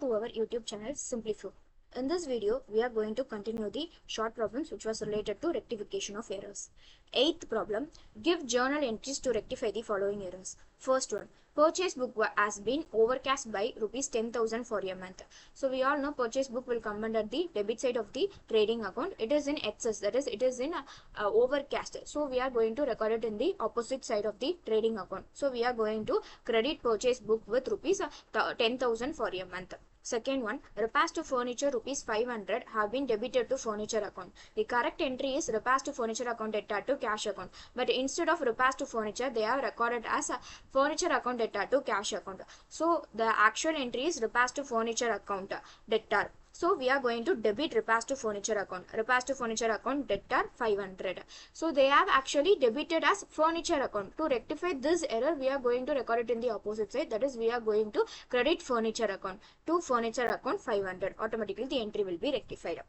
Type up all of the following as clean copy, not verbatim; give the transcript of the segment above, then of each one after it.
To our YouTube channel SimpliFlow. In this video, we are going to continue the short problems which was related to rectification of errors. Eighth problem, give journal entries to rectify the following errors. First one, purchase book has been overcast by rupees 10,000 for a month. So we all know purchase book will come under the debit side of the trading account. It is in excess, that is it is in overcast. So we are going to record it in the opposite side of the trading account. So we are going to credit purchase book with rupees 10,000 for a month. Second one, repairs to furniture rupees 500 have been debited to furniture account. The correct entry is repairs to furniture account debtor to cash account. But instead of repairs to furniture, they have recorded as a furniture account debtor to cash account. So the actual entry is repairs to furniture account debtor. So we are going to debit repairs to furniture account. Repairs to furniture account debtor 500. So they have actually debited as furniture account. To rectify this error, we are going to record it in the opposite side. That is, we are going to credit furniture account to furniture account 500. Automatically the entry will be rectified.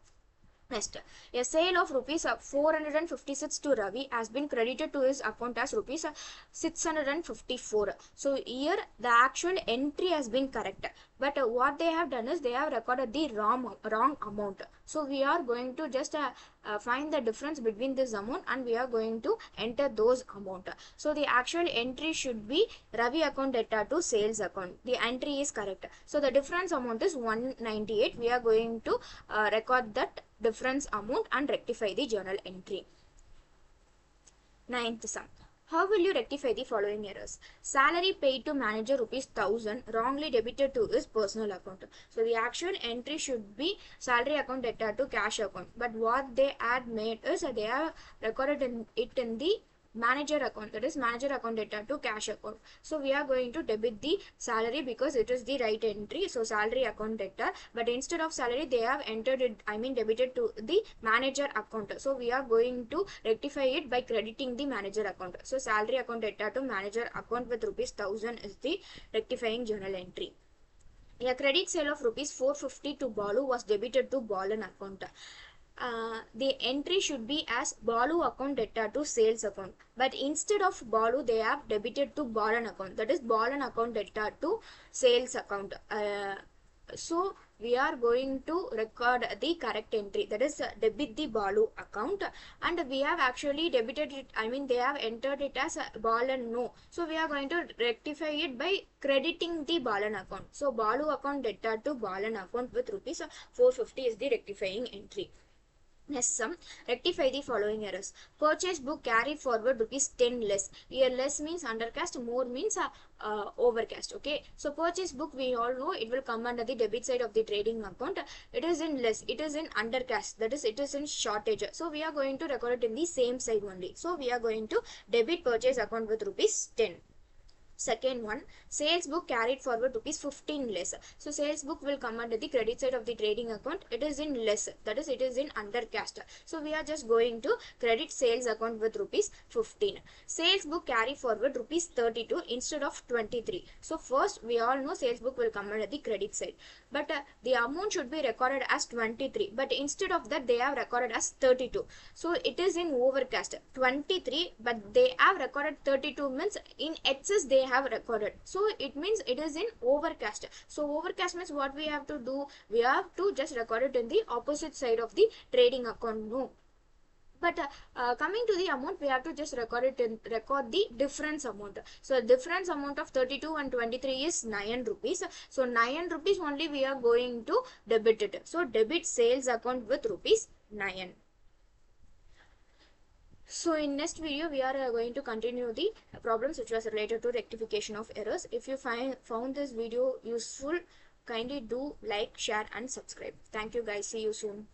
Next, a sale of rupees 456 to Ravi has been credited to his account as rupees 654. So here the actual entry has been correct, but what they have done is they have recorded the wrong amount. So we are going to just find the difference between this amount and we are going to enter those amount. So the actual entry should be Ravi account debtor to sales account. The entry is correct. So the difference amount is 198. We are going to record that difference amount and rectify the journal entry. Ninth sum. How will you rectify the following errors? Salary paid to manager rupees 1000 wrongly debited to his personal account. So the actual entry should be salary account debtor to cash account. But what they had made is they have recorded it in the manager account, that is manager account debtor to cash account. So we are going to debit the salary because it is the right entry. So salary account debtor, but instead of salary they have entered it, debited to the manager account. So we are going to rectify it by crediting the manager account. So salary account debtor to manager account with rupees 1000 is the rectifying journal entry. A credit sale of rupees 450 to Balu was debited to Balan account. The entry should be as Balu account debtor to sales account. But instead of Balu, they have debited to Balan account. That is Balan account debtor to sales account. So we are going to record the correct entry, that is debit the Balu account, and we have actually debited it, they have entered it as Balan no. So we are going to rectify it by crediting the Balan account. So Balu account debtor to Balan account with rupees 450 is the rectifying entry. Next sum, rectify the following errors. Purchase book carry forward rupees 10 less. Here less means undercast, more means overcast. Okay. So purchase book we all know it will come under the debit side of the trading account. It is in less. It is in undercast. That is it is in shortage. So we are going to record it in the same side only. So we are going to debit purchase account with rupees 10. Second one, sales book carried forward rupees 15 less. So sales book will come under the credit side of the trading account. It is in less, that is it is in undercast. So we are just going to credit sales account with rupees 15. Sales book carry forward rupees 32 instead of 23. So first we all know sales book will come under the credit side, but the amount should be recorded as 23, but instead of that they have recorded as 32. So it is in overcast 23, but they have recorded 32 means in excess they have recorded. So it means it is in overcast. So overcast means what we have to do? We have to just record it in the opposite side of the trading account. No. But coming to the amount, we have to just record the difference amount. So difference amount of 32 and 23 is 9 rupees. So 9 rupees only we are going to debit it. So debit sales account with rupees 9. So in next video we are going to continue the problems which was related to rectification of errors. If you found this video useful, kindly do like, share and subscribe. Thank you guys. See you soon.